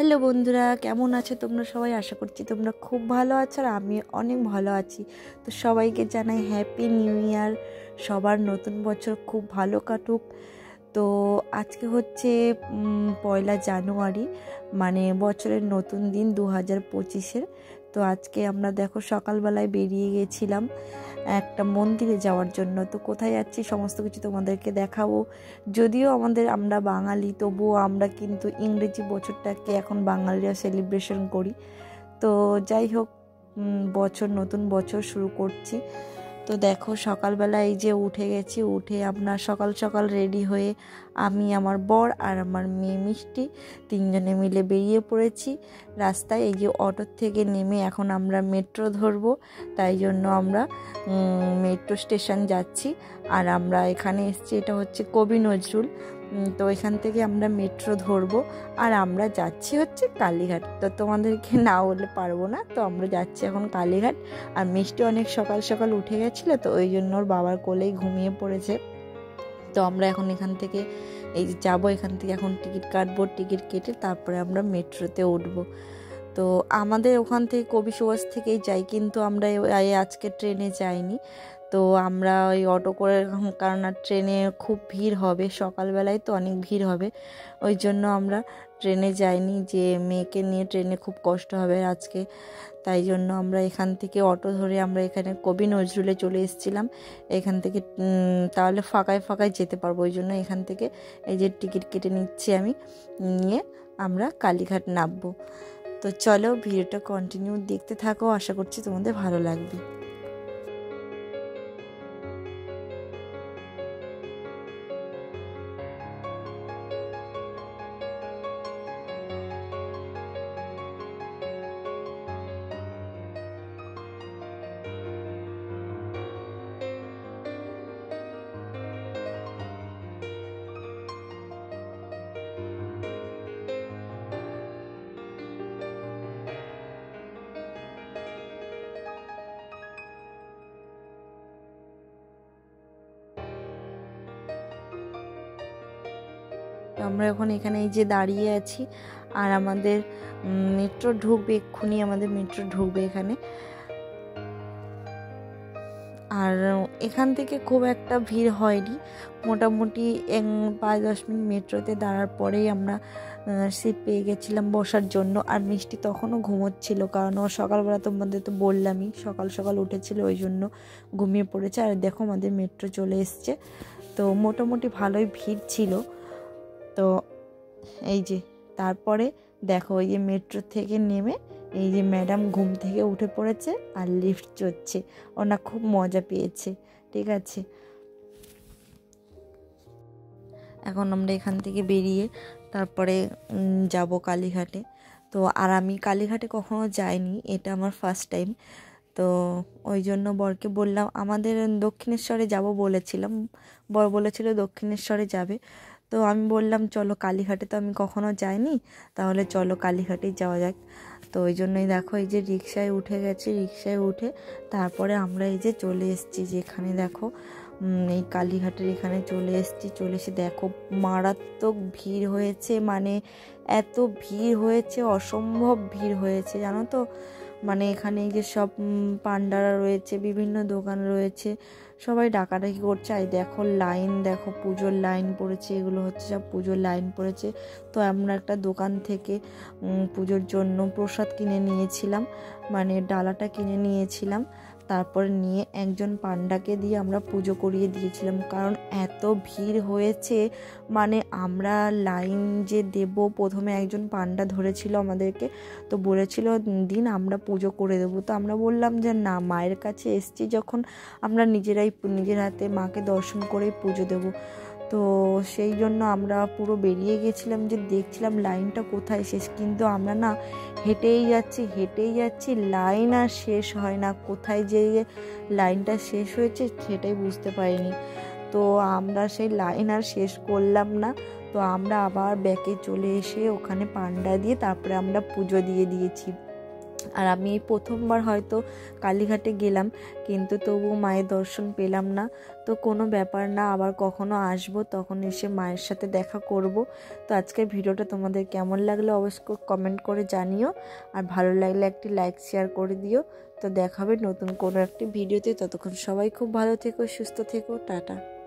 Hello বন্ধুরা, কেমন আছো তোমরা সবাই? আশা করছি তোমরা খুব ভালো আছো আর আমি অনেক ভালো আছি। তো সবাইকে জানাই হ্যাপি নিউ ইয়ার। সবার নতুন বছর খুব ভালো কাটুক। তো আজকে হচ্ছে 1 জানুয়ারি, মানে বছরের নতুন দিন 2025-এর। তো আজকে আমরা দেখো সকালবেলায় বেরিয়ে গেছিলাম একটা মন্দিরে যাওয়ার জন্য। তো কোথায় যাচ্ছি সমস্ত কিছু তোমাদেরকে দেখাবো। যদিও আমরা বাঙালি, তবুও আমরা কিন্তু ইংরেজি বছরটাকে এখন বাঙালিরা সেলিব্রেশন করি। তো যাই হোক, নতুন বছর শুরু করছি। তো দেখো সকালবেলা এই যে উঠে গেছি, উঠে আমরা সকাল সকাল রেডি হয়ে আমি, আমার বর আর আমার মেয়ে মিষ্টি তিনজনে মিলে বেরিয়ে পড়েছি রাস্তায়। এই যে অটোর থেকে নেমে এখন আমরা মেট্রো ধরবো, তাই জন্য আমরা মেট্রো স্টেশন যাচ্ছি। আর আমরা এখানে এসেছি, এটা হচ্ছে কবি নজরুল। তো এখান থেকে আমরা মেট্রো ধরবো আর আমরা যাচ্ছি হচ্ছে কালীঘাট। তো তোমাদেরকে না বললে পারবো না, তো আমরা যাচ্ছি এখন কালীঘাট। আর মিষ্টি অনেক সকাল সকাল উঠে গেছিলো, তো ওই জন্য ওর বাবার কোলেই ঘুমিয়ে পড়েছে। তো আমরা এখন এখান থেকে এই যাবো, এখান থেকে এখন টিকিট কাটবো, টিকিট কেটে তারপরে আমরা মেট্রোতে উঠবো। তো আমাদের ওখান থেকে কবি সুভাষ থেকেই যাই, কিন্তু আমরা আজকে ট্রেনে যাইনি। তো আমরা ওই অটো করে, কারণ ট্রেনে খুব ভিড় হবে, সকালবেলায় তো অনেক ভিড় হবে, ওই জন্য আমরা ট্রেনে যাইনি, যে মেয়েকে নিয়ে ট্রেনে খুব কষ্ট হবে আজকে। তাই জন্য আমরা এখান থেকে অটো ধরে আমরা এখানে কবি নজরুলে চলে এসেছিলাম। এখান থেকে তাহলে ফাঁকায় ফাঁকায় যেতে পারবো, ওই জন্য এখান থেকে এই যে টিকিট কেটে নিচ্ছি আমি, নিয়ে আমরা কালীঘাট নামবো। তো চলো ভিডিওটা কন্টিনিউ দেখতে থাকো, আশা করছি তোমাদের ভালো লাগবে। আমরা এখন এখানে এই যে দাঁড়িয়ে আছি, আর আমাদের মেট্রো ঢুকবে এক্ষুনি, আমাদের মেট্রো ঢুকবে এখানে। আর এখান থেকে খুব একটা ভিড় হয়নি, মোটামুটি 5-10 মিনিট মেট্রোতে দাঁড়ার পরেই আমরা সিট পেয়ে গেছিলাম বসার জন্য। আর মিষ্টি তখনও ঘুমোচ্ছিল, কারণ ও সকালবেলা তোমাদের তো বললামই সকাল সকাল উঠেছিল, ওই জন্য ঘুমিয়ে পড়েছে। আর দেখো আমাদের মেট্রো চলে এসছে, তো মোটামুটি ভালোই ভিড় ছিল। তো এই যে তারপরে দেখো ওই যে মেট্রো থেকে নেমে এই যে ম্যাডাম ঘুম থেকে উঠে পড়েছে আর লিফট চড়ছে, ওনা খুব মজা পেয়েছে। ঠিক আছে, এখন আমরা এখান থেকে বেরিয়ে তারপরে যাব কালীঘাটে। তো আর আমি কালীঘাটে কখনো যাইনি, এটা আমার ফার্স্ট টাইম। তো ওই জন্য বরকে বললাম, আমাদের দক্ষিণেশ্বরে যাব বলেছিলাম, বর বলেছিল দক্ষিণেশ্বরে যাবে। তো আমি বললাম চলো কালীঘাটে, তো আমি কখনো যাইনি, তাহলে চলো কালীঘাটেই যাওয়া যাক। তো ওই জন্যই দেখো এই যে রিক্সায় উঠে গেছি, রিক্সায় উঠে তারপরে আমরা এই যে চলে এসেছি, যেখানে দেখো এই কালীঘাটের এখানে চলে এসে দেখো মারাত্মক ভিড় হয়েছে, মানে এত ভিড় হয়েছে, অসম্ভব ভিড় হয়েছে জানো তো। মানে এখানে এই যে সব পান্ডারা রয়েছে, বিভিন্ন দোকান রয়েছে, সবাই ডাকাডাকি করছে। আর দেখো লাইন, দেখো পুজোর লাইন পড়েছে, এগুলো হচ্ছে সব পুজোর লাইন পড়েছে। তো আমরা একটা দোকান থেকে পুজোর জন্য প্রসাদ কিনে নিয়েছিলাম, মানে ডালাটা কিনে নিয়েছিলাম। তারপরে নিয়ে একজন পান্ডাকে দিয়ে আমরা পুজো করিয়ে দিয়েছিলাম, কারণ এত ভিড় হয়েছে। মানে আমরা লাইন যে দেব, প্রথমে একজন পান্ডা ধরেছিল আমাদেরকে, তো বলেছিল দিন আমরা পুজো করে দেবো। তো আমরা বললাম যে না, মায়ের কাছে এসছি যখন, আমরা নিজের হাতে মাকে দর্শন করেই পুজো দেবো। তো সেই জন্য আমরা পুরো বেরিয়ে গেছিলাম, যে দেখছিলাম লাইনটা কোথায় শেষ, কিন্তু আমরা না হেঁটেই যাচ্ছি, লাইন আর শেষ হয় না, কোথায় যে লাইনটা শেষ হয়েছে সেটাই বুঝতে পারিনি। তো আমরা সেই লাইন আর শেষ করলাম না, তো আমরা আবার ব্যাকে চলে এসে ওখানে পান্ডা দিয়ে তারপরে আমরা পুজো দিয়ে দিয়েছি। আর আমি এই প্রথমবার হয়তো কালীঘাটে গেলাম, কিন্তু তবু মায়ের দর্শন পেলাম না। তো কোনো ব্যাপার না, আবার কখনো আসবো, তখন এসে মায়ের সাথে দেখা করব। তো আজকের ভিডিওটা তোমাদের কেমন লাগলো অবশ্যই কমেন্ট করে জানিও, আর ভালো লাগলে একটি লাইক শেয়ার করে দিও। তো দেখা হবে নতুন কোনো একটি ভিডিওতে। ততক্ষণ সবাই খুব ভালো থেকো, সুস্থ থেকো, টাটা।